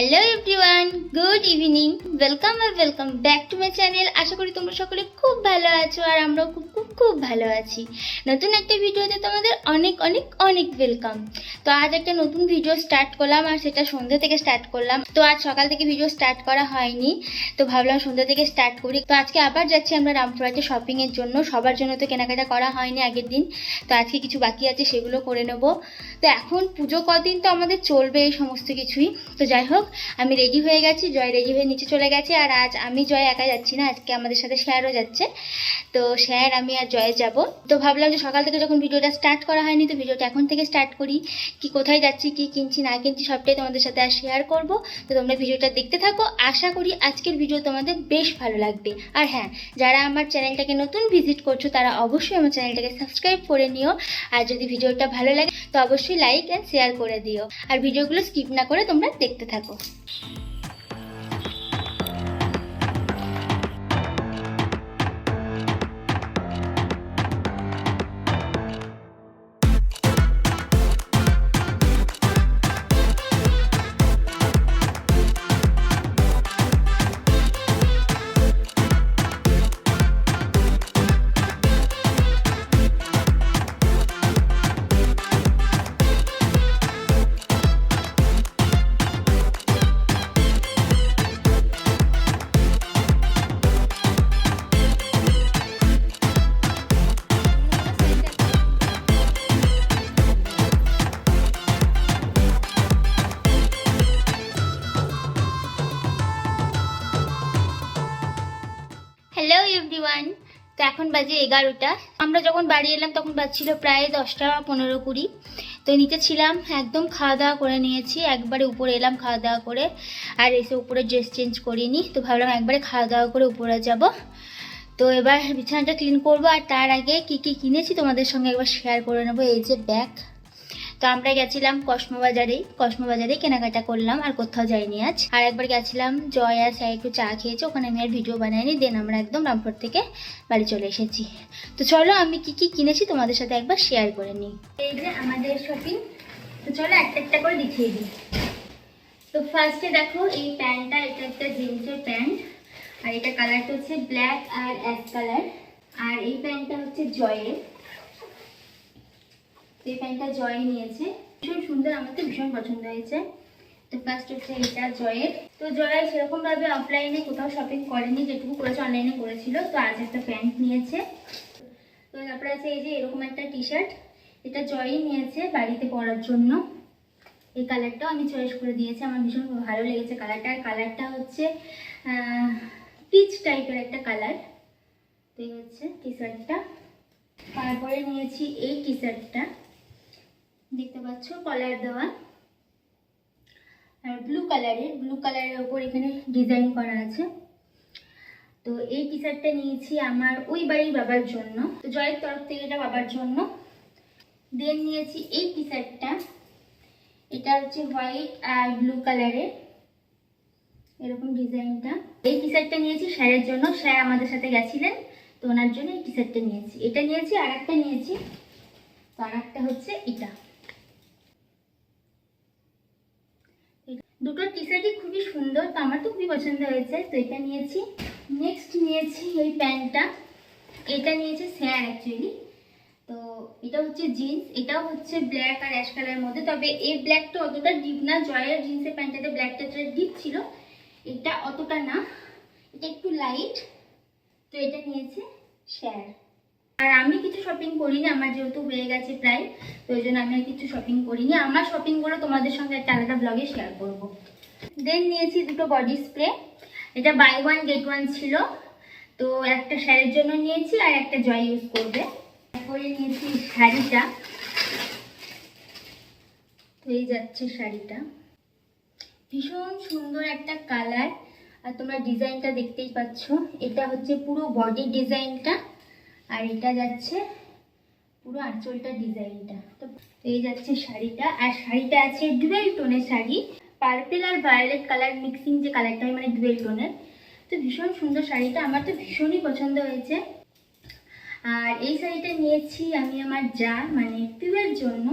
Hello everyone, good evening, welcome back to my channel. আশা করি তোমরা সকলে খুব ভালো আছো আর আমরাও খুব খুব খুব ভালো আছি। নতুন একটা ভিডিওতে তোমাদের অনেক অনেক অনেক ওয়েলকাম। তো আজ একটা নতুন ভিডিও স্টার্ট করলাম আর সেটা সন্ধ্যে থেকে স্টার্ট করলাম। তো আজ সকাল থেকে ভিডিও স্টার্ট করা হয়নি, তো ভাবলাম সন্ধ্যা থেকে স্টার্ট করি। তো আজকে আবার যাচ্ছি আমরা রামপুরহাটে শপিংয়ের জন্য। সবার জন্য তো কেনাকাটা করা হয়নি আগের দিন, তো আজকে কিছু বাকি আছে, সেগুলো করে নেব। তো এখন পুজো কদিন তো আমাদের চলবে এই সমস্ত কিছুই। তো যাই হোক, আমি রেডি হয়ে গেছি, জয় রেডি হয়ে নিচে চলে গেছে। আর আজ আমি জয় একা যাচ্ছি না, আজকে আমাদের সাথে শেয়ারও যাচ্ছে। তো শেয়ার, আমি আর জয় যাব। তো ভাবলাম যে সকাল থেকে যখন ভিডিওটা স্টার্ট করা হয়নি, তো ভিডিওটা এখন থেকে স্টার্ট করি। কি কোথায় যাচ্ছি, কি কিনছি না কিনছি, সবটাই তোমাদের সাথে আর শেয়ার করব। তো তোমরা ভিডিওটা দেখতে থাকো, আশা করি আজকের ভিডিও তোমাদের বেশ ভালো লাগবে। আর হ্যাঁ, যারা আমার চ্যানেলটাকে নতুন ভিজিট করছো তারা অবশ্যই আমার চ্যানেলটাকে সাবস্ক্রাইব করে নিও। আর যদি ভিডিওটা ভালো লাগে তো অবশ্যই লাইক অ্যান্ড শেয়ার করে দিও। আর ভিডিওগুলো স্কিপ না করে তোমরা দেখতে থাকো। হ্যালো এভরিওয়ান, তো এখন বাজে 11টা। আমরা যখন বাড়ি এলাম তখন বাজছিল প্রায় 10টা 15-20। তো নিচে ছিলাম, একদম খাওয়া দাওয়া করে নিয়েছি, একবারে উপরে এলাম খাওয়া দাওয়া করে। আর এসে উপরে ড্রেস চেঞ্জ করিনি, তো ভাবলাম একবারে খাওয়া দাওয়া করে উপরে যাব। তো এবার বিছানাটা ক্লিন করবো, আর তার আগে কি কি কিনেছি তোমাদের সঙ্গে একবার শেয়ার করে নেবো। এই যে ব্যাগ, তো আমরা গেছিলাম কসমো বাজারেই কেনাকাটা করলাম, আর কোথাও যাইনি আজ। আর একবার গেছিলাম, জয় আর স্যার একটু চা খেয়েছে, ওখানে আমি আর ভিডিও বানাইনি। দেন আমরা একদম রামপুর থেকে বাড়ি চলে এসেছি। তো চলো আমি কি কি কিনেছি তোমাদের সাথে একবার শেয়ার করে নিই। এই যে আমাদের শপিং, তো চলো একটা একটা করে দেখিয়ে দিই। তো ফার্স্টে দেখো এই প্যান্টটা, এটা একটা জিন্সের প্যান্ট, আর এটা কালারটা হচ্ছে ব্ল্যাক আর অ্যাশ কালার। আর এই প্যান্টটা হচ্ছে জয়ের, এই প্যান্টটা জয় নিয়েছে, ভীষণ সুন্দর, আমার তো ভীষণ পছন্দ হয়েছে। তো ফার্স্ট হচ্ছে এটা জয়ের। তো জয় সেরকম ভাবে অফলাইনে কোথাও শপিং করেনি, যেটুকু করেছে অনলাইনে করেছিল। তো আজ একটা প্যান্ট নিয়েছে। তো তারপরে আছে এই যে এরকম একটা টি শার্ট, এটা জয়ই নিয়েছে বাড়িতে পরার জন্য। এই কালারটাও আমি চয়েস করে দিয়েছি, আমার ভীষণ ভালো লেগেছে কালারটা। আর কালারটা হচ্ছে পিচ টাইপের একটা কালার। তো এই হচ্ছে টি শার্টটা। তারপরে নিয়েছি এই টি শার্টটা, দেখতে পাচ্ছ কলার দেওয়া, আর ব্লু কালারের ওপর এখানে ডিজাইন করা আছে। তো এই টি শার্টটা নিয়েছি আমার ওই বাড়ির বাবার জন্য, তো জয়ের তরফ থেকে এটা বাবার জন্য। দেন নিয়েছি এই টি শার্টটা, এটা হচ্ছে হোয়াইট আর ব্লু কালারের, এরকম ডিজাইনটা। এই টি শার্টটা নিয়েছি স্যারের জন্য, স্যার আমাদের সাথে গেছিলেন, তো ওনার জন্য এই টি শার্টটা নিয়েছি। এটা নিয়েছি, আর একটা নিয়েছি, তো আর একটা হচ্ছে এটা। দুটো টি শার্টই খুবই সুন্দর, তো আমার তো খুবই পছন্দ হয়েছে, তো এটা নিয়েছি। নেক্সট নিয়েছি এই প্যান্টটা, এটা নিয়েছে স্যার অ্যাকচুয়ালি। তো এটা হচ্ছে জিন্স, এটাও হচ্ছে ব্ল্যাক আর অ্যাশ কালারের মধ্যে, তবে এই ব্ল্যাকটা অতটা ডিপ না। জয়ের জিন্সের প্যান্টটাতে ব্ল্যাকটা ডিপ ছিল, এটা অতটা না, এটা একটু লাইট। তো এটা নিয়েছে স্যার। আর আমি কিছু শপিং করিনি, আমার যেহেতু হয়ে গেছে প্রায়, তো ওই জন্য আমি আর কিছু শপিং করিনি। আমার শপিংগুলো তোমাদের সঙ্গে একটা আলাদা ব্লগে শেয়ার করব। দেন নিয়েছি দুটো বডি স্প্রে, এটা বাই ওয়ান গেট ওয়ান ছিল। তো একটা স্যারের জন্য নিয়েছি আর একটা জয় ইউজ করবে। তারপরে নিয়েছি শাড়িটা, তো এই যাচ্ছে শাড়িটা, ভীষণ সুন্দর একটা কালার। আর তোমরা ডিজাইনটা দেখতেই পাচ্ছ, এটা হচ্ছে পুরো বডি ডিজাইনটা, আর এটা যাচ্ছে পুরো আঁচলটা ডিজাইনটা। তো এই যাচ্ছে শাড়িটা, আর শাড়িটা আছে ডুয়েল টোনের শাড়ি, পার্পেল আর ভায়োলেট কালার মিক্সিং যে কালারটা হয়, মানে ডুয়েল টোনের। তো ভীষণ সুন্দর শাড়িটা, আমার তো ভীষণই পছন্দ হয়েছে। আর এই শাড়িটা নিয়েছি আমি আমার যা মানে পিউয়ের জন্য।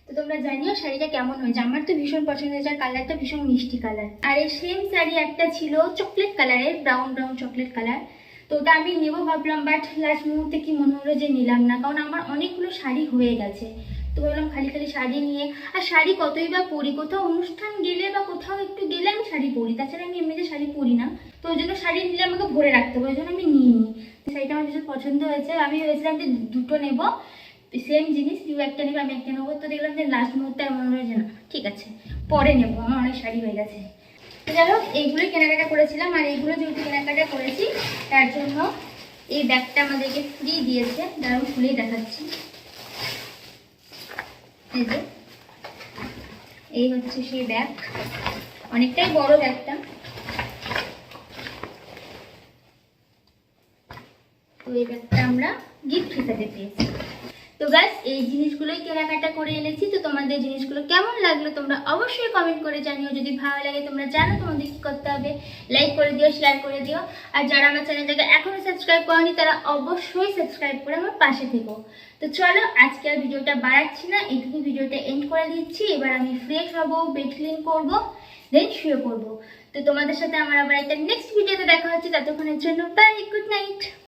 তো তোমরা জানিও শাড়িটা কেমন হয়েছে। আমার তো ভীষণ পছন্দ হয়েছে, আর কালারটা ভীষণ মিষ্টি কালার। আর এই সেম শাড়ি একটা ছিল চকলেট কালারের, ব্রাউন ব্রাউন চকলেট কালার। তো ওটা আমি নেবো ভাবলাম, বাট লাস্ট মুহূর্তে কি মনে হলো যে নিলাম না, কারণ আমার অনেকগুলো শাড়ি হয়ে গেছে। তো ভাবলাম খালি খালি শাড়ি নিয়ে, আর শাড়ি কতই বা পরি, কোথাও অনুষ্ঠান গেলে বা কোথাও একটু গেলে আমি শাড়ি পরি, তাছাড়া আমি এমনিতে শাড়ি পরি না। তো ওই জন্য শাড়ি নিলে আমাকে ভরে রাখতে হবে, ওই জন্য আমি নিয়ে নিই। শাড়িটা আমার ভীষণ পছন্দ হয়েছে। আমি ভেবেছিলাম যে দুটো নেবো, সেম জিনিস, তুই একটা নেবে আমি একটা নেবো। তো দেখলাম যে লাস্ট মুহূর্তে মনে হলো যে না ঠিক আছে পরে নেবো, আমার অনেক শাড়ি হয়ে গেছে। তো যাই হোক, এইগুলোই কেনাকাটা করেছিলাম। আর এইগুলো যেহেতু কেনাকাটা করেছি তার জন্য এই ব্যাগটা আমাদেরকে ফ্রি দিয়েছে, দাঁড়াও খুলেই দেখাচ্ছি। এই যে এই হচ্ছে সেই ব্যাগ, অনেকটাই বড় ব্যাগটা। তো এই ব্যাগটা আমরা গিফট হিসাবে পেয়েছি। তো গাইস, এই জিনিসগুলোই কেনাকাটা করে এনেছি। তো তোমাদের জিনিসগুলো কেমন লাগলো তোমরা অবশ্যই কমেন্ট করে জানিও। যদি ভালো লাগে তোমরা জানো তোমাদের কি করতে হবে, লাইক করে দিও, শেয়ার করে দিও। আর যারা আমার চ্যানেলটাকে এখনো সাবস্ক্রাইব করনি তারা অবশ্যই সাবস্ক্রাইব করে আমার পাশে থেকো। তো চলো, আজকে আর ভিডিওটা বাড়াচ্ছি না, এইটুকু ভিডিওটা এন্ড করে দিচ্ছি। এবার আমি ফ্রেশ হবো, বেড ক্লিন করবো, দেন শুয়ে পড়বো। তো তোমাদের সাথে আমার আবার একটা নেক্সট ভিডিওতে দেখা হচ্ছে। ততক্ষণের জন্য বাই, গুড নাইট।